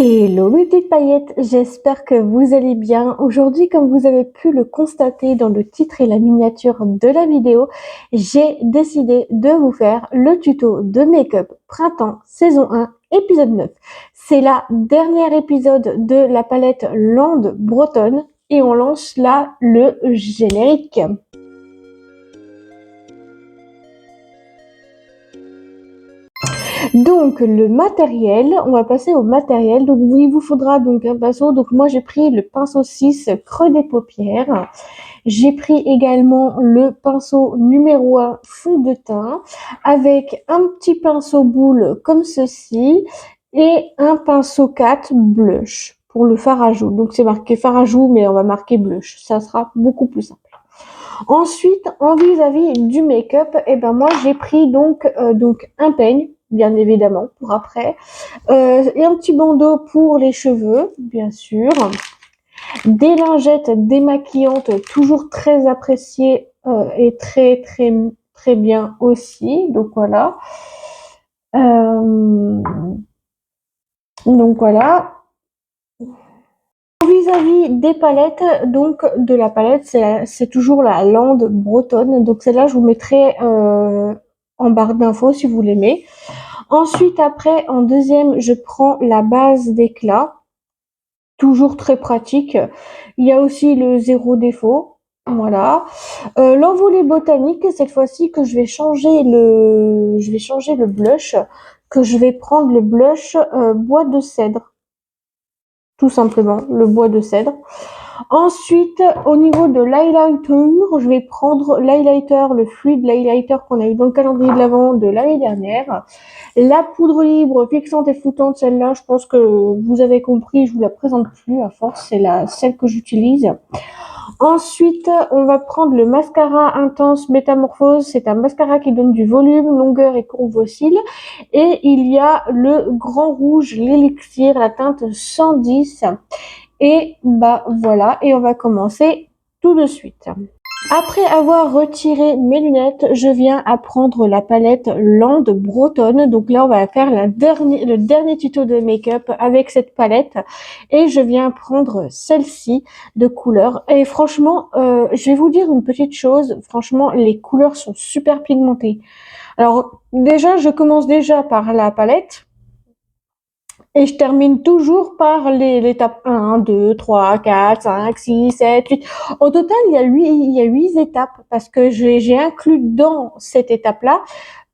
Hello mes petites paillettes, j'espère que vous allez bien. Aujourd'hui, comme vous avez pu le constater dans le titre et la miniature de la vidéo, j'ai décidé de vous faire le tuto de make-up printemps saison 1 épisode 9. C'est la dernière épisode de la palette Land Bretonne et on lance là le générique. Donc le matériel, on va passer au matériel. Donc il vous faudra donc un pinceau. Donc moi j'ai pris le pinceau 6 creux des paupières. J'ai pris également le pinceau numéro 1 fond de teint avec un petit pinceau boule comme ceci et un pinceau 4 blush pour le fard à joues. Donc c'est marqué fard à joues mais on va marquer blush. Ça sera beaucoup plus simple. Ensuite, en vis-à-vis du make-up, moi j'ai pris donc un peigne, bien évidemment, pour après, et un petit bandeau pour les cheveux, bien sûr, des lingettes démaquillantes, toujours très appréciées et très très très bien aussi. Donc voilà. Donc voilà. Vis-à-vis des palettes, donc de la palette, c'est toujours la Land Bretonne. Donc celle-là, je vous mettrai en barre d'infos si vous l'aimez. Ensuite, après, en deuxième, je prends la base d'éclat. Toujours très pratique. Il y a aussi le zéro défaut. Voilà. L'envolée botanique, cette fois-ci que je vais changer le blush, que je vais prendre le blush bois de cèdre. Tout simplement, le bois de cèdre. Ensuite, au niveau de l'highlighter, je vais prendre l'highlighter, le fluide highlighter qu'on a eu dans le calendrier de l'Avent de l'année dernière. La poudre libre fixante et floutante, celle-là, je pense que vous avez compris, je vous la présente plus à force, c'est celle que j'utilise. Ensuite, on va prendre le mascara intense métamorphose. C'est un mascara qui donne du volume, longueur et courbe aux cils. Et il y a le grand rouge, l'élixir, la teinte 110. Et voilà, et on va commencer tout de suite. Après avoir retiré mes lunettes, je viens à prendre la palette Land Bretonne. Donc là, on va faire le dernier tuto de make-up avec cette palette. Et je viens prendre celle-ci de couleur. Et franchement, je vais vous dire une petite chose. Franchement, les couleurs sont super pigmentées. Alors déjà, je commence déjà par la palette. Et je termine toujours par l'étape 1, 2, 3, 4, 5, 6, 7, 8. Au total, il y a 8 étapes parce que j'ai inclus dans cette étape-là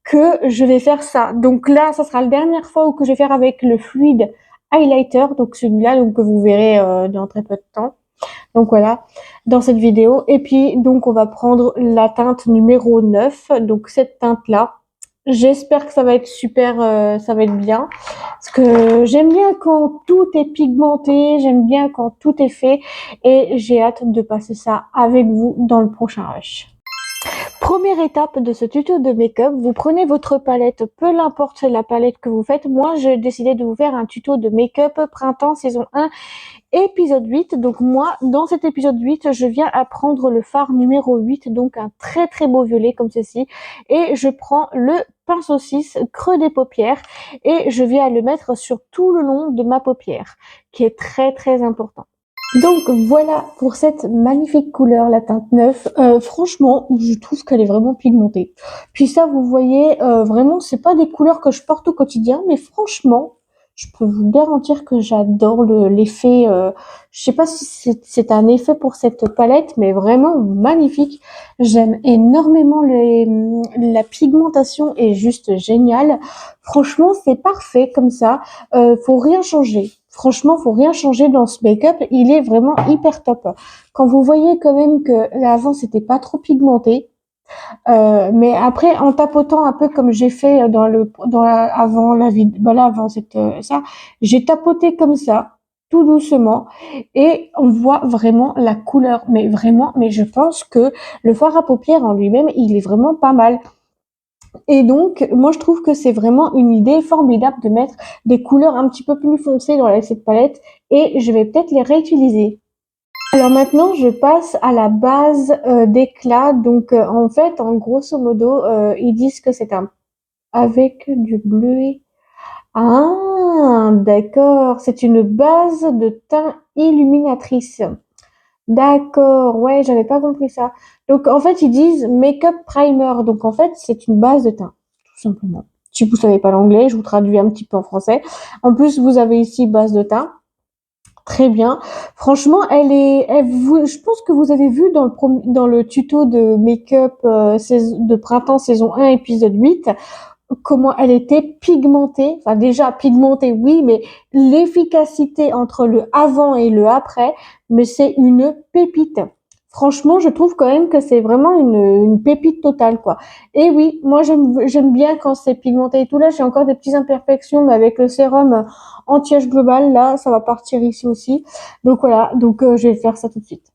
que je vais faire ça. Donc là, ça sera la dernière fois que je vais faire avec le fluide highlighter. Donc celui-là, donc que vous verrez dans très peu de temps. Donc voilà, dans cette vidéo. Et puis, donc, on va prendre la teinte numéro 9. Donc cette teinte-là. J'espère que ça va être super, ça va être bien. Parce que j'aime bien quand tout est pigmenté, j'aime bien quand tout est fait. Et j'ai hâte de passer ça avec vous dans le prochain rush. Première étape de ce tuto de make-up, vous prenez votre palette, peu importe la palette que vous faites. Moi, j'ai décidé de vous faire un tuto de make-up printemps saison 1 épisode 8. Donc moi, dans cet épisode 8, je viens à prendre le fard numéro 8, donc un très très beau violet comme ceci. Et je prends le pinceau 6 creux des paupières et je viens à le mettre sur tout le long de ma paupière, qui est très très important. Donc voilà pour cette magnifique couleur, la teinte 9. Franchement, je trouve qu'elle est vraiment pigmentée. Puis ça, vous voyez, vraiment, c'est pas des couleurs que je porte au quotidien, mais franchement, je peux vous garantir que j'adore l'effet. Je sais pas si c'est un effet pour cette palette, mais vraiment magnifique. J'aime énormément la pigmentation est juste géniale. Franchement, c'est parfait comme ça. Faut rien changer. Franchement, faut rien changer dans ce make-up. Il est vraiment hyper top. Quand vous voyez quand même que l'avant c'était pas trop pigmenté, mais après en tapotant un peu comme j'ai fait avant la vidéo, là avant cette ça, j'ai tapoté comme ça, tout doucement, et on voit vraiment la couleur. Mais vraiment, mais je pense que le fard à paupières en lui-même, il est vraiment pas mal. Et donc, moi, je trouve que c'est vraiment une idée formidable de mettre des couleurs un petit peu plus foncées dans cette palette et je vais peut-être les réutiliser. Alors maintenant, je passe à la base d'éclat. Donc, en fait, en grosso modo, ils disent que c'est un avec du bleuet Ah, d'accord, c'est une base de teint illuminatrice. D'accord, ouais, j'avais pas compris ça. Donc en fait, ils disent make-up primer. Donc en fait, c'est une base de teint, tout simplement. Si vous savez pas l'anglais, je vous traduis un petit peu en français. En plus, vous avez ici base de teint. Très bien. Franchement, je pense que vous avez vu dans le tuto de make-up de printemps saison 1 épisode 8 comment elle était pigmentée. Enfin, déjà pigmentée, oui, mais l'efficacité entre le avant et le après, mais c'est une pépite. Franchement, je trouve quand même que c'est vraiment une pépite totale, quoi. Et oui, moi j'aime bien quand c'est pigmenté et tout. Là, j'ai encore des petites imperfections, mais avec le sérum anti-âge global, là, ça va partir ici aussi. Donc voilà, donc je vais faire ça tout de suite.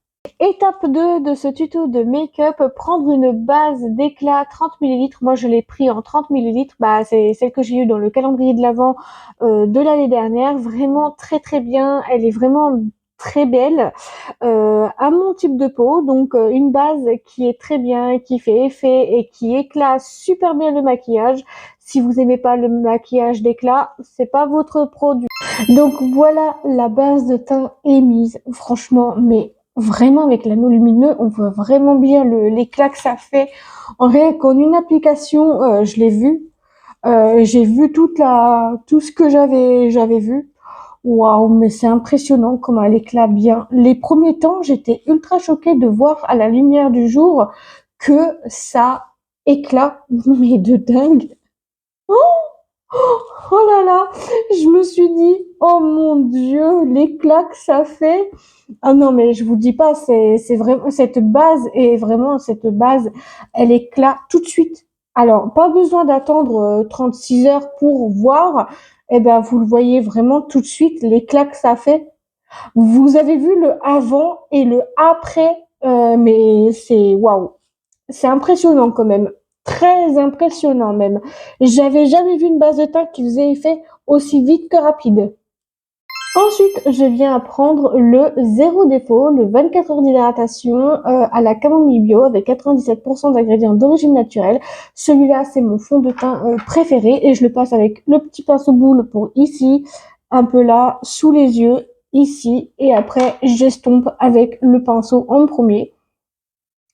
Étape 2 de ce tuto de make-up, prendre une base d'éclat 30 millilitres. Moi, je l'ai pris en 30 millilitres. Bah, c'est celle que j'ai eue dans le calendrier de l'Avent de l'année dernière. Vraiment très très bien. Elle est vraiment très belle à mon type de peau. Donc, une base qui est très bien, qui fait effet et qui éclate super bien le maquillage. Si vous aimez pas le maquillage d'éclat, c'est pas votre produit. Donc voilà, la base de teint est mise. Franchement, mais vraiment avec l'anneau lumineux, on voit vraiment bien l'éclat que ça fait. En réalité, qu'en une application, je l'ai vu. J'ai vu tout ce que j'avais vu. Waouh, mais c'est impressionnant comment elle éclate bien. Les premiers temps, j'étais ultra choquée de voir à la lumière du jour que ça éclate, mais de dingue. Oh là là, je me suis dit, oh mon Dieu, l'éclat que ça fait. Ah non, mais je vous dis pas, c'est vraiment, cette base, elle éclate tout de suite. Alors, pas besoin d'attendre 36 heures pour voir. Eh ben, vous le voyez vraiment tout de suite, l'éclat que ça fait. Vous avez vu le avant et le après, mais c'est waouh. C'est impressionnant quand même. Très impressionnant même. J'avais jamais vu une base de teint qui faisait effet aussi vite que rapide. Ensuite, je viens à prendre le zéro défaut, le 24 heures d'hydratation à la camomille bio avec 97% d'ingrédients d'origine naturelle. Celui-là, c'est mon fond de teint préféré et je le passe avec le petit pinceau boule pour ici, un peu là, sous les yeux, ici et après, j'estompe avec le pinceau en premier.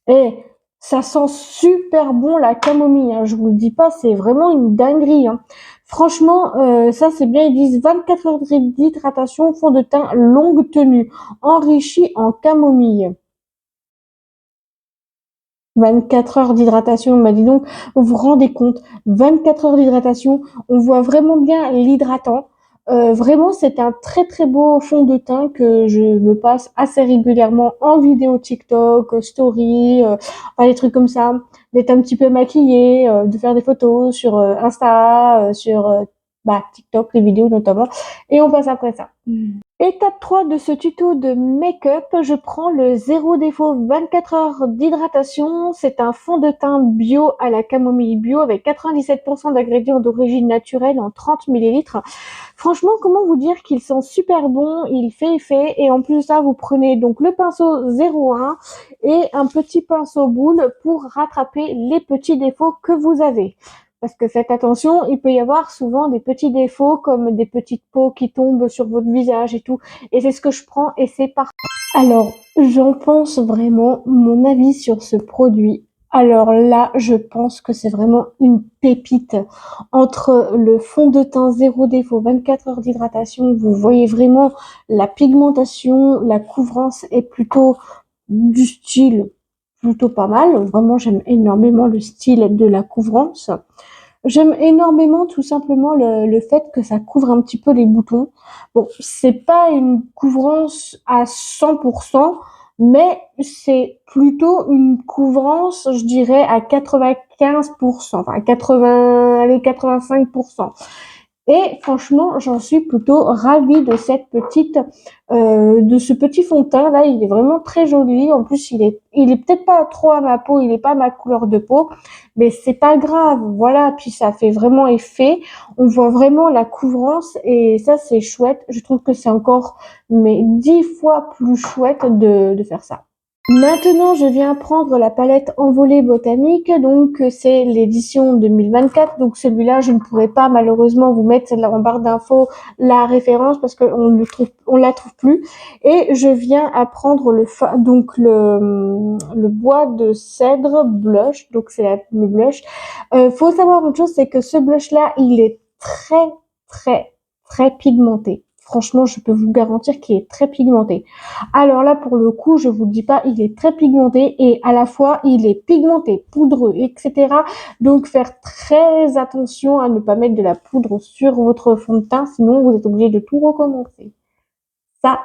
Et ça sent super bon la camomille, hein, je vous le dis pas, c'est vraiment une dinguerie, hein. Franchement, ça c'est bien, ils disent 24 heures d'hydratation, fond de teint longue tenue, enrichi en camomille. 24 heures d'hydratation, bah dis donc, vous vous rendez compte, 24 heures d'hydratation, on voit vraiment bien l'hydratant. Vraiment, c'est un très très beau fond de teint que je me passe assez régulièrement en vidéo TikTok, story, enfin, des trucs comme ça, d'être un petit peu maquillée, de faire des photos sur Insta, sur TikTok, les vidéos notamment, et on passe après ça. Étape 3 de ce tuto de make-up, je prends le zéro défaut 24 heures d'hydratation. C'est un fond de teint bio à la camomille bio avec 97% d'ingrédients d'origine naturelle en 30 millilitres. Franchement, comment vous dire qu'il sent super bon, il fait effet et en plus de ça, vous prenez donc le pinceau 01 et un petit pinceau boule pour rattraper les petits défauts que vous avez. Parce que faites attention, il peut y avoir souvent des petits défauts comme des petites peaux qui tombent sur votre visage et tout. Et c'est ce que je prends et c'est parfait. Alors, j'en pense vraiment mon avis sur ce produit. Alors là, je pense que c'est vraiment une pépite. Entre le fond de teint zéro défaut, 24 heures d'hydratation, vous voyez vraiment la pigmentation, la couvrance est plutôt du style plutôt pas mal. Vraiment, j'aime énormément le style de la couvrance. J'aime énormément tout simplement le fait que ça couvre un petit peu les boutons. Bon, c'est pas une couvrance à 100%, mais c'est plutôt une couvrance, je dirais, à 95%, enfin 80, allez, 85%. Et franchement, j'en suis plutôt ravie de de ce petit fond de teint là. Il est vraiment très joli. En plus, il est peut-être pas trop à ma peau, il est pas à ma couleur de peau, mais c'est pas grave. Voilà. Puis ça fait vraiment effet. On voit vraiment la couvrance et ça c'est chouette. Je trouve que c'est encore mais 10 fois plus chouette de faire ça. Maintenant, je viens prendre la palette Envolée botanique, donc c'est l'édition 2024. Donc celui-là, je ne pourrais pas malheureusement vous mettre en barre d'infos la référence parce on la trouve plus. Et je viens à prendre le bois de cèdre blush, donc le blush. Faut savoir une chose, c'est que ce blush-là, il est très très très pigmenté. Franchement, je peux vous garantir qu'il est très pigmenté. Alors là, pour le coup, je vous le dis pas, il est très pigmenté et à la fois, il est pigmenté, poudreux, etc. Donc, faire très attention à ne pas mettre de la poudre sur votre fond de teint, sinon vous êtes obligé de tout recommencer. Ça,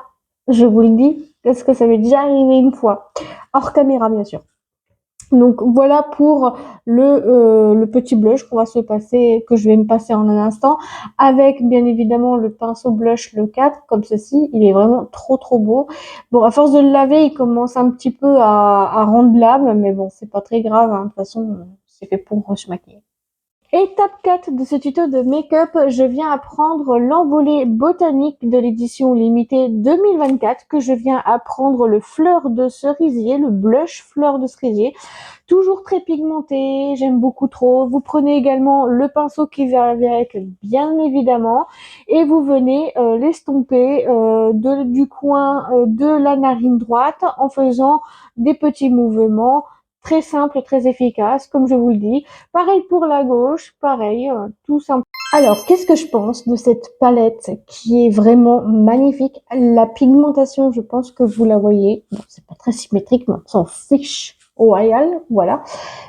je vous le dis, parce que ça m'est déjà arrivé une fois. Hors caméra, bien sûr. Donc voilà pour le petit blush qu'on va se passer, que je vais me passer en un instant, avec bien évidemment le pinceau blush le 4, comme ceci. Il est vraiment trop trop beau. Bon, à force de le laver, il commence un petit peu à rendre l'âme, mais bon, c'est pas très grave, hein. De toute façon, c'est fait pour se maquiller. Étape 4 de ce tuto de make-up, je viens apprendre l'envolée botanique de l'édition limitée 2024, que je viens apprendre le fleur de cerisier, le blush fleur de cerisier. Toujours très pigmenté, j'aime beaucoup trop. Vous prenez également le pinceau qui va avec, bien évidemment, et vous venez l'estomper du coin de la narine droite en faisant des petits mouvements très simples, très efficaces, comme je vous le dis. Pareil pour la gauche, pareil, tout simple. Alors, qu'est-ce que je pense de cette palette qui est vraiment magnifique? La pigmentation, je pense que vous la voyez. Bon, c'est pas très symétrique, mais on s'en fiche royal, voilà.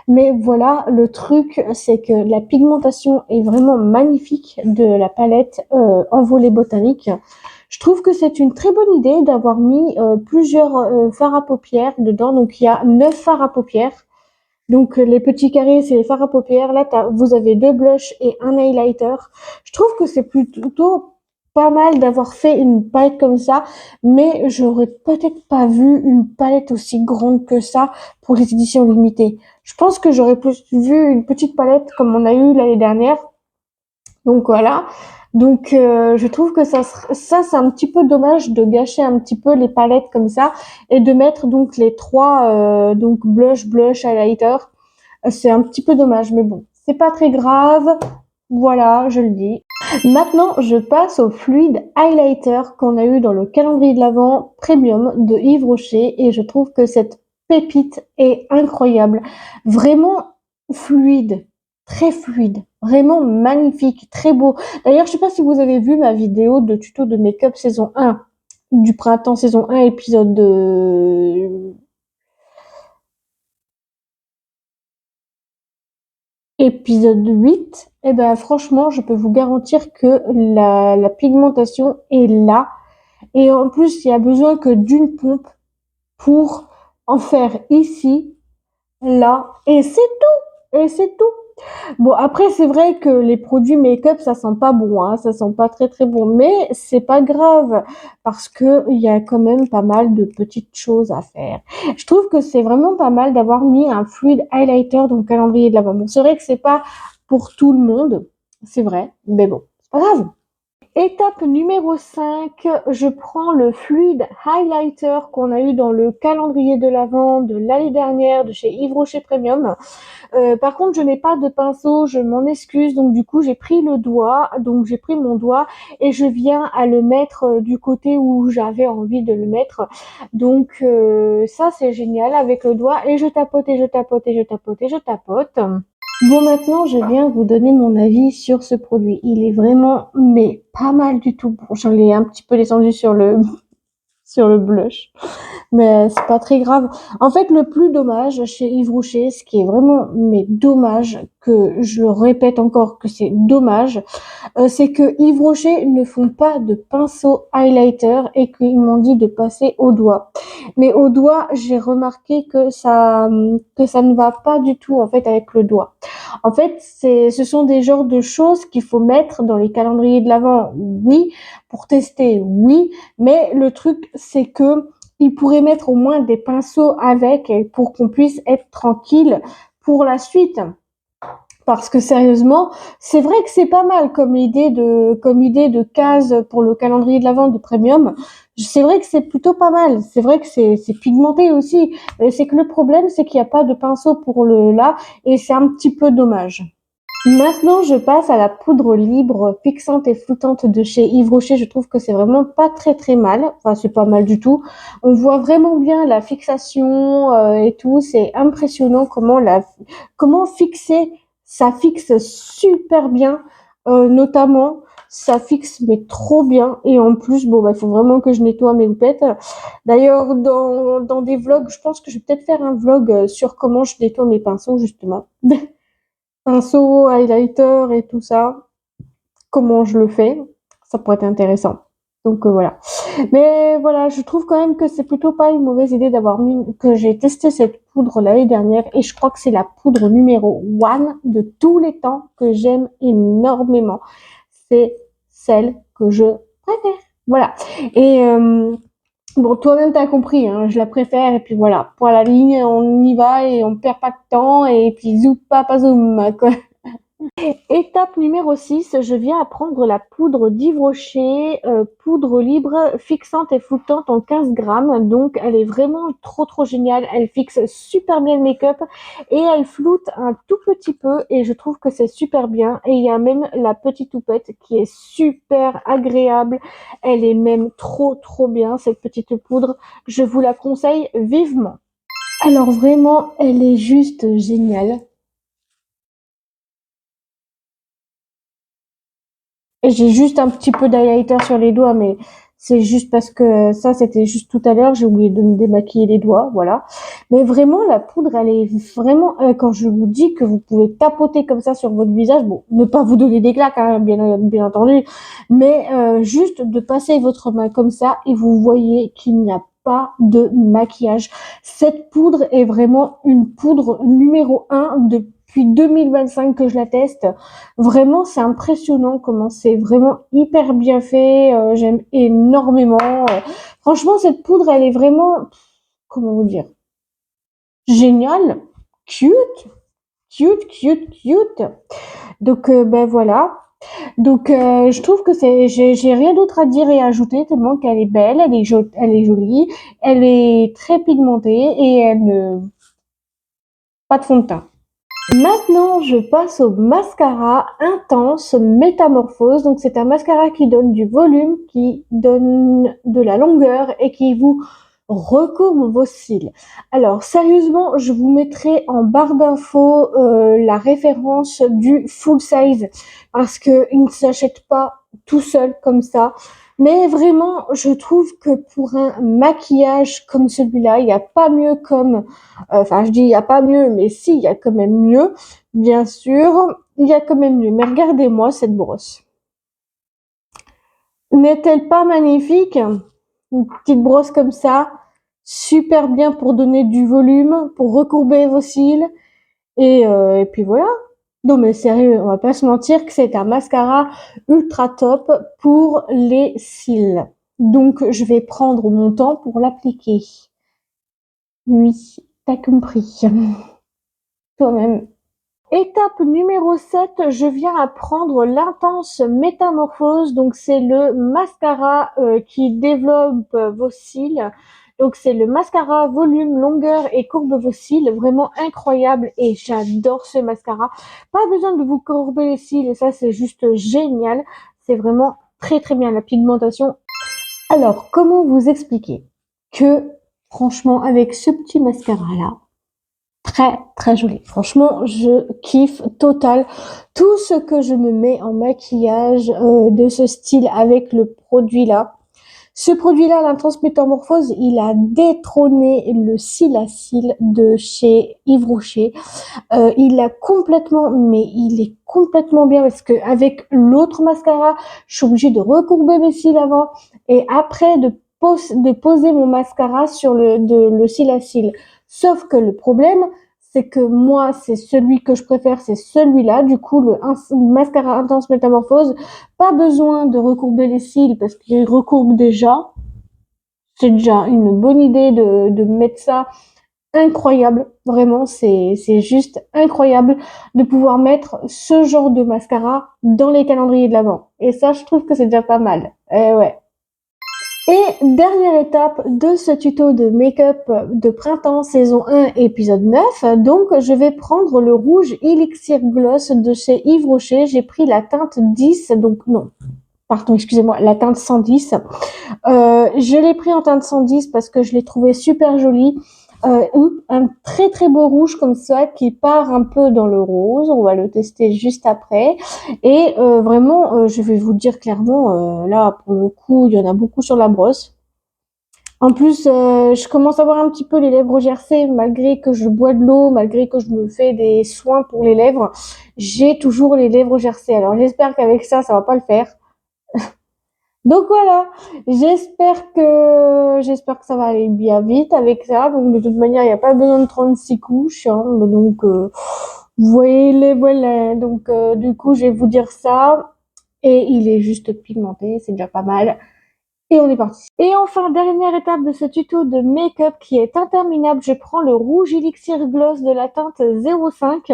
Mais voilà, le truc, c'est que la pigmentation est vraiment magnifique de la palette Envolée botanique. Je trouve que c'est une très bonne idée d'avoir mis plusieurs fards à paupières dedans. Donc, il y a 9 fards à paupières. Donc les petits carrés, c'est les fards à paupières. Là, vous avez 2 blushs et un highlighter. Je trouve que c'est plutôt pas mal d'avoir fait une palette comme ça, mais j'aurais peut-être pas vu une palette aussi grande que ça pour les éditions limitées. Je pense que j'aurais plus vu une petite palette comme on a eu l'année dernière. Donc voilà. Donc je trouve que ça c'est un petit peu dommage de gâcher un petit peu les palettes comme ça et de mettre donc les trois donc blush highlighter. C'est un petit peu dommage mais bon, c'est pas très grave. Voilà, je le dis. Maintenant, je passe au fluide highlighter qu'on a eu dans le calendrier de l'Avent Premium de Yves Rocher et je trouve que cette pépite est incroyable. Vraiment fluide, très fluide, vraiment magnifique, très beau. D'ailleurs, je sais pas si vous avez vu ma vidéo de tuto de make-up saison 1 du printemps saison 1 épisode 8, eh ben franchement, je peux vous garantir que la pigmentation est là. Et en plus, il y a besoin que d'une pompe pour en faire ici, là, et c'est tout. Et c'est tout. Bon, après, c'est vrai que les produits make-up, ça sent pas bon, hein, ça sent pas très très bon, mais c'est pas grave parce que il y a quand même pas mal de petites choses à faire. Je trouve que c'est vraiment pas mal d'avoir mis un fluide highlighter dans le calendrier de l'Avent. Bon, c'est vrai que c'est pas pour tout le monde, c'est vrai, mais bon, c'est pas grave. Étape numéro 5, je prends le fluide highlighter qu'on a eu dans le calendrier de l'Avent de l'année dernière de chez Yves Rocher Premium. Par contre, je n'ai pas de pinceau, je m'en excuse. Donc du coup, j'ai pris mon doigt et je viens à le mettre du côté où j'avais envie de le mettre. Donc ça, c'est génial avec le doigt et je tapote et je tapote et je tapote et je tapote. Bon, maintenant, je viens vous donner mon avis sur ce produit. Il est vraiment, mais pas mal du tout. Bon, j'en ai un petit peu descendu sur sur le blush. Mais c'est pas très grave. En fait, le plus dommage chez Yves Rocher, ce qui est vraiment mais dommage, que je le répète encore que c'est dommage, c'est que Yves Rocher ne font pas de pinceau highlighter et qu'ils m'ont dit de passer au doigt. Mais au doigt, j'ai remarqué que ça ne va pas du tout en fait avec le doigt. En fait, ce sont des genres de choses qu'il faut mettre dans les calendriers de l'Avent, oui, pour tester, oui, mais le truc c'est que il pourrait mettre au moins des pinceaux avec pour qu'on puisse être tranquille pour la suite. Parce que sérieusement, c'est vrai que c'est pas mal comme idée de case pour le calendrier de l'Avent de Premium. C'est vrai que c'est plutôt pas mal. C'est vrai que c'est pigmenté aussi. C'est que le problème, c'est qu'il n'y a pas de pinceau pour le là, et c'est un petit peu dommage. Maintenant, je passe à la poudre libre fixante et floutante de chez Yves Rocher. Je trouve que c'est vraiment pas très très mal. Enfin, c'est pas mal du tout. On voit vraiment bien la fixation et tout. C'est impressionnant comment fixer. Ça fixe super bien, notamment. Ça fixe mais trop bien. Et en plus, bon, bah, il faut vraiment que je nettoie mes houppettes. D'ailleurs, dans des vlogs, je pense que je vais peut-être faire un vlog sur comment je nettoie mes pinceaux, justement. Pinceau, highlighter et tout ça, comment je le fais, ça pourrait être intéressant. Donc voilà. Mais voilà, je trouve quand même que c'est plutôt pas une mauvaise idée que j'ai testé cette poudre l'année dernière et je crois que c'est la poudre numéro 1 de tous les temps que j'aime énormément. C'est celle que je préfère. Voilà. Et bon, toi-même t'as compris, hein, je la préfère et puis voilà. Pour la ligne, on y va et on perd pas de temps et puis zoom pas zoom quoi. Étape numéro 6, je viens à prendre la poudre d'Yves Rocher, poudre libre, fixante et flottante en 15 grammes. Donc, elle est vraiment trop trop géniale. Elle fixe super bien le make-up et elle floute un tout petit peu et je trouve que c'est super bien. Et il y a même la petite houppette qui est super agréable. Elle est même trop trop bien, cette petite poudre. Je vous la conseille vivement. Alors vraiment, elle est juste géniale. Et j'ai juste un petit peu d'highlighter sur les doigts, mais c'est juste parce que ça, c'était juste tout à l'heure. J'ai oublié de me démaquiller les doigts, voilà. Mais vraiment, la poudre, elle est vraiment, quand je vous dis que vous pouvez tapoter comme ça sur votre visage, bon, ne pas vous donner des claques, hein, bien entendu, mais juste de passer votre main comme ça et vous voyez qu'il n'y a pas de maquillage. Cette poudre est vraiment une poudre numéro 1 depuis 2025 que je la teste. Vraiment, c'est impressionnant comment c'est vraiment hyper bien fait. J'aime énormément. Franchement, cette poudre, elle est vraiment, comment vous dire, géniale, cute, cute. Donc, ben voilà. Donc, je trouve que j'ai rien d'autre à dire et à ajouter tellement qu'elle est belle, elle est jolie, elle est très pigmentée et elle ne, pas de fond de teint. Maintenant, je passe au mascara Intense Métamorphose. Donc, c'est un mascara qui donne du volume, qui donne de la longueur et qui vous recourbe vos cils. Alors, sérieusement, je vous mettrai en barre d'infos la référence du full size parce que il ne s'achète pas tout seul comme ça. Mais vraiment, je trouve que pour un maquillage comme celui-là, il n'y a pas mieux comme enfin, je dis il y a pas mieux, mais si, il y a quand même mieux. Bien sûr, il y a quand même mieux. Mais regardez-moi cette brosse. N'est-elle pas magnifique? Une petite brosse comme ça, super bien pour donner du volume, pour recourber vos cils. Et puis voilà. Non mais sérieux, on va pas se mentir que c'est un mascara ultra top pour les cils. Donc je vais prendre mon temps pour l'appliquer. Oui, t'as compris. Toi-même. Étape numéro 7, je viens à prendre l'intense métamorphose. Donc c'est le mascara qui développe vos cils. Donc c'est le mascara volume, longueur et courbe vos cils. Vraiment incroyable et j'adore ce mascara. Pas besoin de vous courber les cils et ça c'est juste génial. C'est vraiment très très bien la pigmentation. Alors comment vous expliquer que franchement avec ce petit mascara là, très très joli. Franchement, je kiffe total tout ce que je me mets en maquillage de ce style avec le produit là. Ce produit-là, l'Intense Métamorphose, il a détrôné le cil à cils de chez Yves Rocher. Il est complètement bien parce que avec l'autre mascara, je suis obligée de recourber mes cils avant et après de poser mon mascara sur le cil à cils. Sauf que le problème, c'est que moi, c'est celui que je préfère, c'est celui-là. Du coup, mascara Intense Métamorphose, pas besoin de recourber les cils parce qu'il recourbe déjà. C'est déjà une bonne idée de mettre ça incroyable. Vraiment, c'est juste incroyable de pouvoir mettre ce genre de mascara dans les calendriers de l'Avent. Et ça, je trouve que c'est déjà pas mal. Ouais. Et dernière étape de ce tuto de make-up de printemps saison 1 épisode 9. Donc je vais prendre le rouge Elixir Gloss de chez Yves Rocher. J'ai pris la teinte 10, donc non, pardon, excusez-moi, la teinte 110. Je l'ai pris en teinte 110 parce que je l'ai trouvé super joli. Un très très beau rouge comme ça qui part un peu dans le rose. On va le tester juste après. Et vraiment, je vais vous dire clairement, là pour le coup, il y en a beaucoup sur la brosse. En plus, je commence à avoir un petit peu les lèvres gercées, malgré que je bois de l'eau, malgré que je me fais des soins pour les lèvres, j'ai toujours les lèvres gercées. Alors j'espère qu'avec ça, ça va pas le faire. Donc voilà, j'espère que ça va aller bien vite avec ça. Donc de toute manière, il n'y a pas besoin de 36 couches, hein. Donc vous voyez les voilà. Donc du coup, je vais vous dire ça. Et il est juste pigmenté, c'est déjà pas mal. Et on est parti. Et enfin, dernière étape de ce tuto de make-up qui est interminable, je prends le rouge Elixir Gloss de la teinte 05,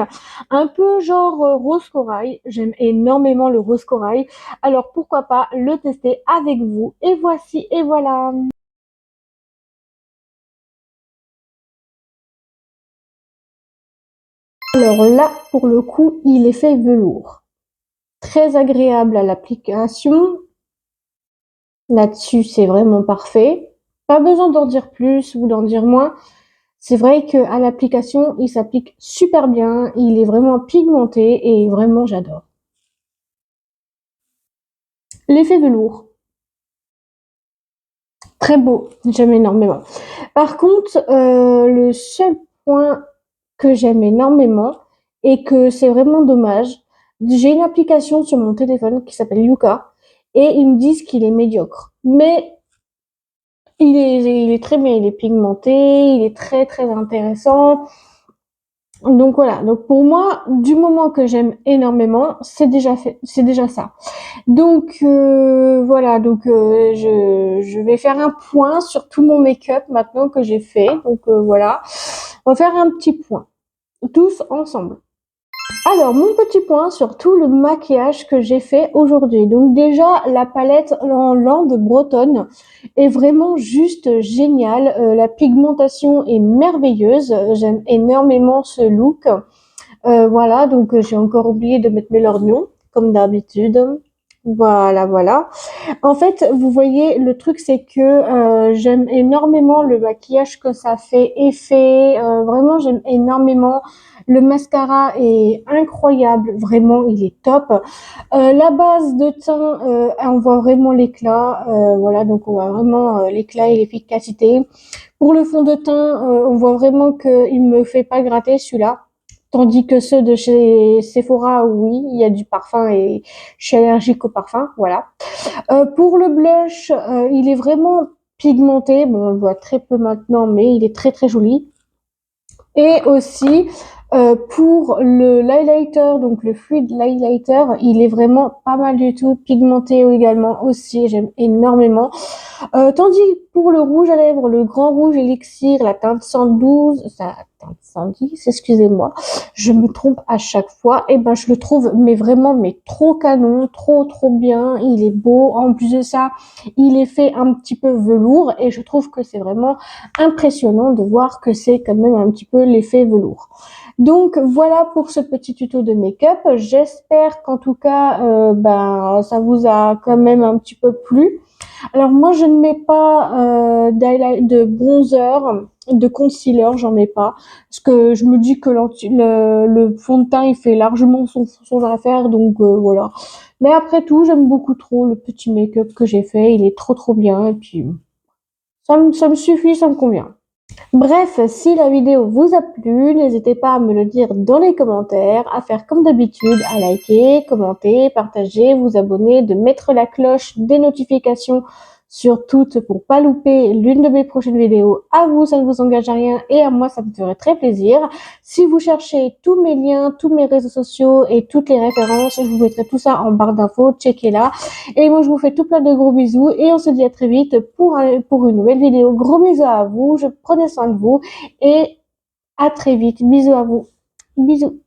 un peu genre rose corail. J'aime énormément le rose corail. Alors pourquoi pas le tester avec vous. Et voici, et voilà. Alors là, pour le coup, il est fait velours. Très agréable à l'application. Là-dessus, c'est vraiment parfait. Pas besoin d'en dire plus ou d'en dire moins. C'est vrai qu'à l'application, il s'applique super bien, il est vraiment pigmenté et vraiment j'adore. L'effet velours, très beau, j'aime énormément. Par contre, le seul point que j'aime énormément et que c'est vraiment dommage, j'ai une application sur mon téléphone qui s'appelle Yuka et ils me disent qu'il est médiocre. Mais il est très bien, il est pigmenté, il est très très intéressant. Donc voilà, donc pour moi, du moment que j'aime énormément, c'est déjà ça. Donc voilà, donc je vais faire un point sur tout mon make-up maintenant que j'ai fait. Donc voilà, on va faire un petit point, tous ensemble. Alors, mon petit point sur tout le maquillage que j'ai fait aujourd'hui. Donc déjà, la palette en lande bretonne est vraiment juste géniale. La pigmentation est merveilleuse. J'aime énormément ce look. Voilà, donc j'ai encore oublié de mettre mes lorgnons, comme d'habitude. Voilà. En fait, vous voyez, le truc c'est que j'aime énormément le maquillage que ça fait effet. Vraiment, j'aime énormément. Le mascara est incroyable, vraiment, il est top. La base de teint, on voit vraiment l'éclat. Voilà, donc on voit vraiment l'éclat et l'efficacité. Pour le fond de teint, on voit vraiment qu'il me fait pas gratter celui-là. Tandis que ceux de chez Sephora, oui, il y a du parfum et je suis allergique au parfum, voilà. Pour le blush, il est vraiment pigmenté. Bon, on le voit très peu maintenant, mais il est très très joli. Et aussi, pour le l'highlighter, donc le fluid highlighter, il est vraiment pas mal du tout, pigmenté également aussi, j'aime énormément. Tandis pour le rouge à lèvres, le grand rouge élixir, la teinte 112, la teinte 110, excusez-moi, je me trompe à chaque fois, et ben je le trouve mais vraiment mais trop canon, trop bien, il est beau. En plus de ça, il est fait un petit peu velours et je trouve que c'est vraiment impressionnant de voir que c'est quand même un petit peu l'effet velours. Donc voilà pour ce petit tuto de make-up. J'espère qu'en tout cas, ça vous a quand même un petit peu plu. Alors moi je ne mets pas de bronzer, de concealer, j'en mets pas parce que je me dis que le fond de teint il fait largement son affaire, donc voilà. Mais après tout, j'aime beaucoup trop le petit make-up que j'ai fait, il est trop bien et puis ça me suffit, ça me convient. Bref, si la vidéo vous a plu, n'hésitez pas à me le dire dans les commentaires, à faire comme d'habitude, à liker, commenter, partager, vous abonner, de mettre la cloche des notifications sur toutes pour pas louper l'une de mes prochaines vidéos. À vous, ça ne vous engage à rien et à moi, ça me ferait très plaisir. Si vous cherchez tous mes liens, tous mes réseaux sociaux et toutes les références, je vous mettrai tout ça en barre d'infos, checkez-la. Et moi, je vous fais tout plein de gros bisous et on se dit à très vite pour une nouvelle vidéo. Gros bisous à vous, prenez soin de vous et À très vite. Bisous à vous. Bisous.